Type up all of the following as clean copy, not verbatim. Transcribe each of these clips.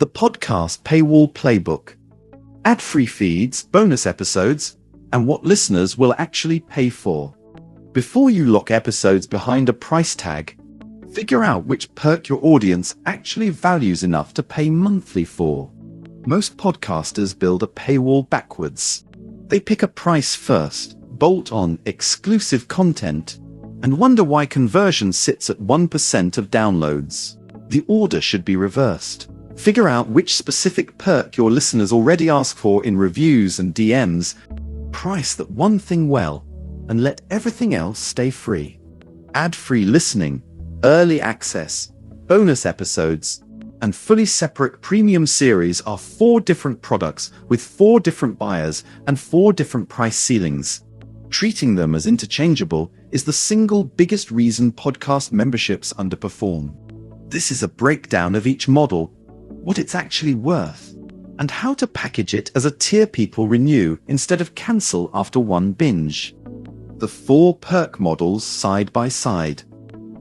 the podcast Paywall Playbook, ad-free feeds, bonus episodes, and what listeners will actually pay for. Before you lock episodes behind a price tag, figure out which perk your audience actually values enough to pay monthly for. Most podcasters build a paywall backwards. They pick a price first, bolt on exclusive content, and wonder why conversion sits at 1% of downloads. The order should be reversed. Figure out which specific perk your listeners already ask for in reviews and DMs, price that one thing well, and let everything else stay free. Ad-free listening, early access, bonus episodes, and fully separate premium series are 4 different products with 4 different buyers and 4 different price ceilings. Treating them as interchangeable is the single biggest reason podcast memberships underperform. This is a breakdown of each model, what it's actually worth, and how to package it as a tier people renew instead of cancel after one binge. The 4 perk models side by side.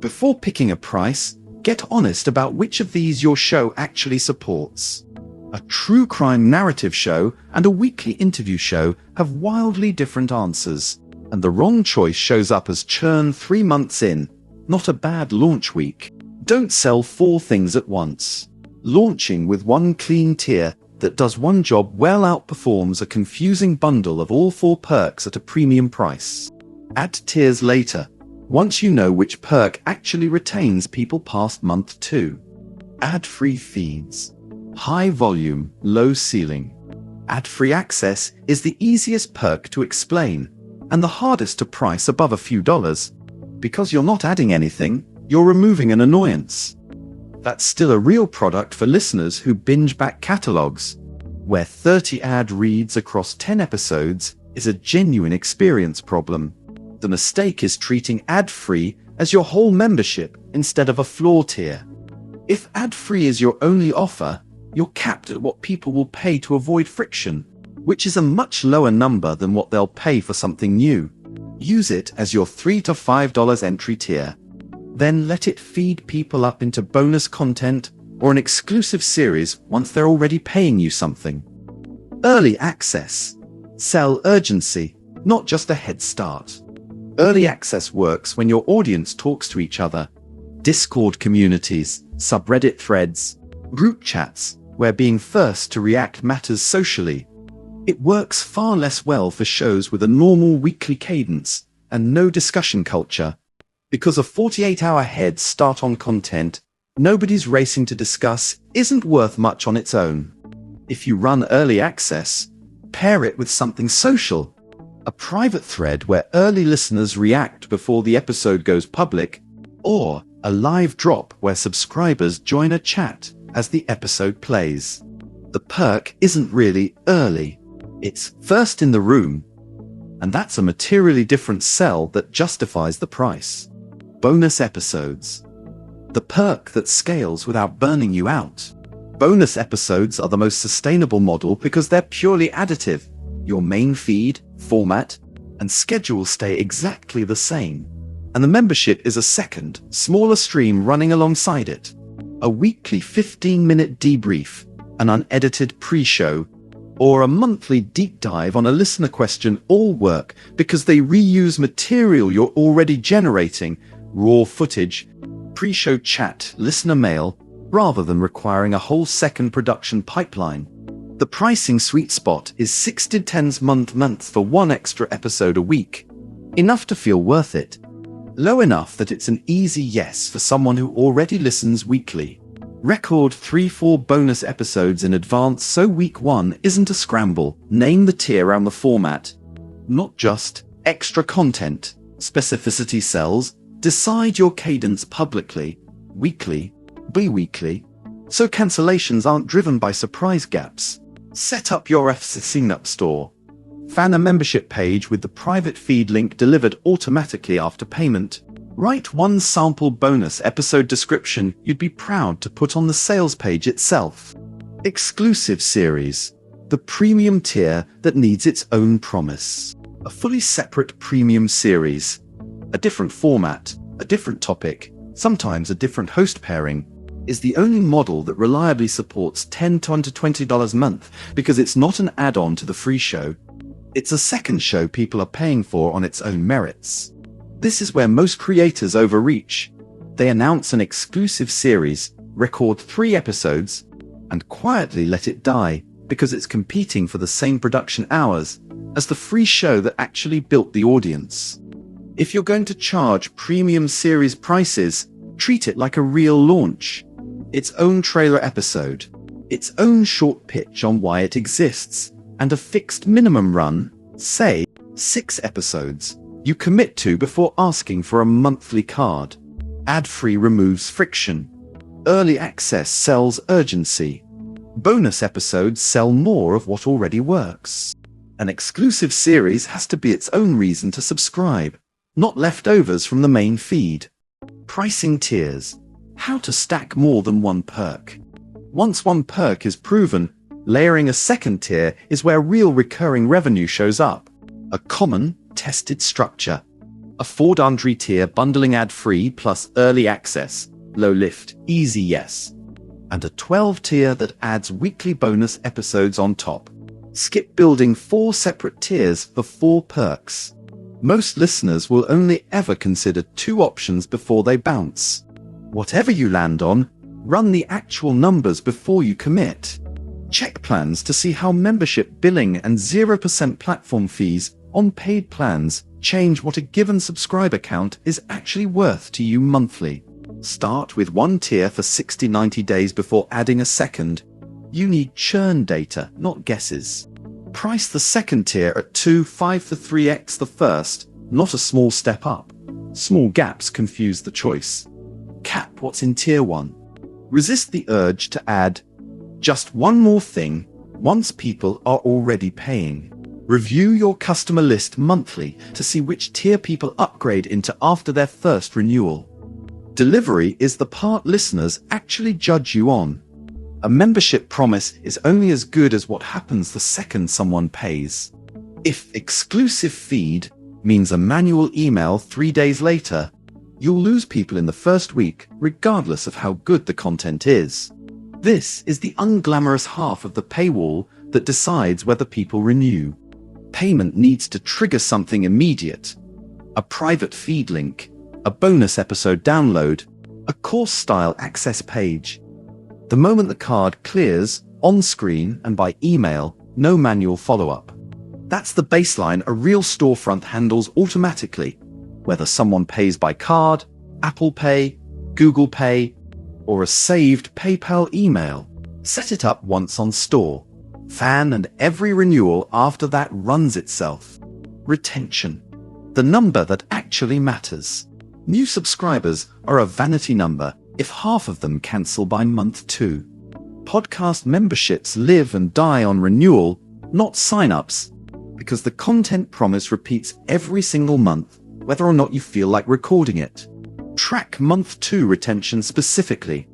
Before picking a price, get honest about which of these your show actually supports. A true crime narrative show and a weekly interview show have wildly different answers, and the wrong choice shows up as churn 3 months in, not a bad launch week. Don't sell 4 things at once. Launching with one clean tier that does one job well outperforms a confusing bundle of all 4 perks at a premium price. Add tiers later, once you know which perk actually retains people past month 2. Ad-free feeds. High volume, low ceiling. Ad-free access is the easiest perk to explain, and the hardest to price above a few dollars. Because you're not adding anything, you're removing an annoyance. That's still a real product for listeners who binge back catalogs, where 30 ad reads across 10 episodes is a genuine experience problem. The mistake is treating ad-free as your whole membership instead of a floor tier. If ad-free is your only offer, you're capped at what people will pay to avoid friction, which is a much lower number than what they'll pay for something new. Use it as your $3 to $5 entry tier. Then let it feed people up into bonus content or an exclusive series once they're already paying you something. Early access. Sell urgency, not just a head start. Early access works when your audience talks to each other. Discord communities, subreddit threads, group chats, where being first to react matters socially. It works far less well for shows with a normal weekly cadence and no discussion culture. Because a 48-hour head start on content nobody's racing to discuss isn't worth much on its own. If you run early access, pair it with something social. A private thread where early listeners react before the episode goes public, or a live drop where subscribers join a chat as the episode plays. The perk isn't really early. It's first in the room, and that's a materially different sell that justifies the price. Bonus episodes. The perk that scales without burning you out. Bonus episodes are the most sustainable model because they're purely additive. Your main feed, format, and schedule stay exactly the same, and the membership is a second, smaller stream running alongside it. A weekly 15-minute debrief, an unedited pre-show, or a monthly deep dive on a listener question all work because they reuse material you're already generating, raw footage, pre-show chat, listener mail, rather than requiring a whole second production pipeline. The pricing sweet spot is 6 to 10 month for 1 extra episode a week. Enough to feel worth it. Low enough that it's an easy yes for someone who already listens weekly. Record 3-4 bonus episodes in advance so week 1 isn't a scramble. Name the tier and the format. Not just extra content. Specificity sells. Decide your cadence publicly. Weekly. Bi-weekly. So cancellations aren't driven by surprise gaps. Set up your sign-up store. Fan a membership page with the private feed link delivered automatically after payment. Write 1 sample bonus episode description you'd be proud to put on the sales page itself. Exclusive series. The premium tier that needs its own promise. A fully separate premium series. A different format, a different topic, sometimes a different host pairing. is the only model that reliably supports $10 to $20 a month because it's not an add-on to the free show. It's a second show people are paying for on its own merits. This is where most creators overreach. They announce an exclusive series, record 3 episodes, and quietly let it die because it's competing for the same production hours as the free show that actually built the audience. If you're going to charge premium series prices, treat it like a real launch. Its own trailer episode, its own short pitch on why it exists, and a fixed minimum run, say, 6 episodes, you commit to before asking for a monthly card. Ad-free removes friction. Early access sells urgency. Bonus episodes sell more of what already works. An exclusive series has to be its own reason to subscribe, not leftovers from the main feed. Pricing tiers. How to stack more than one perk. Once one perk is proven, layering a second tier is where real recurring revenue shows up. A common, tested structure. A $4 tier bundling ad-free plus early access, low lift, easy yes. And a 12 tier that adds weekly bonus episodes on top. Skip building 4 separate tiers for 4 perks. Most listeners will only ever consider 2 options before they bounce. Whatever you land on, run the actual numbers before you commit. Check plans to see how membership billing and 0% platform fees on paid plans change what a given subscriber count is actually worth to you monthly. Start with 1 tier for 60-90 days before adding a second. You need churn data, not guesses. Price the second tier at 2.5 to 3x the first, not a small step up. Small gaps confuse the choice. Cap what's in tier 1. Resist the urge to add just one more thing once people are already paying. Review your customer list monthly to see which tier people upgrade into after their first renewal. Delivery is the part listeners actually judge you on. A membership promise is only as good as what happens the second someone pays. If exclusive feed means a manual email 3 days later, you'll lose people in the first week regardless of how good the content is. This is the unglamorous half of the paywall that decides whether people renew. Payment needs to trigger something immediate. A private feed link, a bonus episode download, a course-style access page. The moment the card clears, on screen and by email, no manual follow-up. That's the baseline a real storefront handles automatically, whether someone pays by card, Apple Pay, Google Pay, or a saved PayPal email. Set it up once on store.fan and every renewal after that runs itself. Retention. The number that actually matters. New subscribers are a vanity number if half of them cancel by month 2. Podcast memberships live and die on renewal, not sign-ups, because the content promise repeats every single month, whether or not you feel like recording it. Track month 2 retention specifically.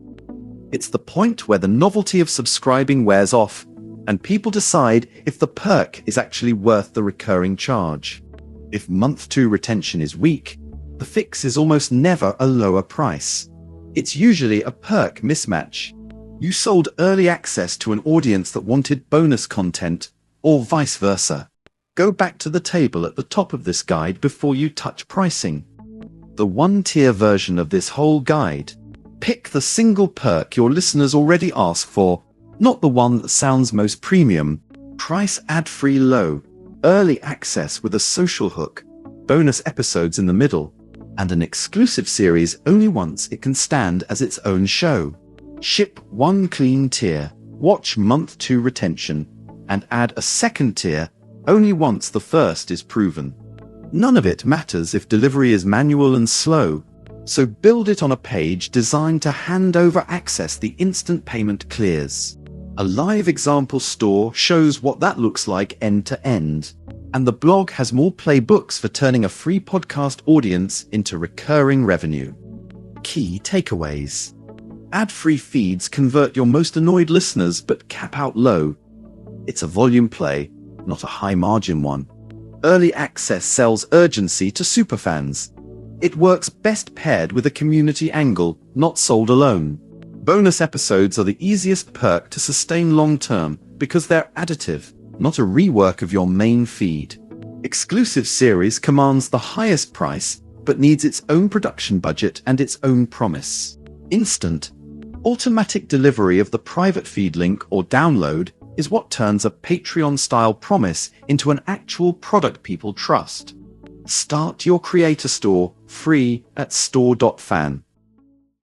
It's the point where the novelty of subscribing wears off, and people decide if the perk is actually worth the recurring charge. If month 2 retention is weak, the fix is almost never a lower price. It's usually a perk mismatch. You sold early access to an audience that wanted bonus content, or vice versa. Go back to the table at the top of this guide before you touch pricing. The 1-tier version of this whole guide. Pick the single perk your listeners already ask for, not the one that sounds most premium. Price ad-free low, early access with a social hook, bonus episodes in the middle, and an exclusive series only once it can stand as its own show. Ship 1 clean tier, watch month 2 retention, and add a second tier only once the first is proven. None of it matters if delivery is manual and slow, so build it on a page designed to hand over access the instant payment clears. A live example store shows what that looks like end to end. And the blog has more playbooks for turning a free podcast audience into recurring revenue. Key takeaways. Ad-free feeds convert your most annoyed listeners but cap out low. It's a volume play, not a high-margin one. Early access sells urgency to superfans. It works best paired with a community angle, not sold alone. Bonus episodes are the easiest perk to sustain long-term because they're additive, not a rework of your main feed. Exclusive series commands the highest price, but needs its own production budget and its own promise. Instant, automatic delivery of the private feed link or download is what turns a Patreon-style promise into an actual product people trust. Start your creator store free at store.fan.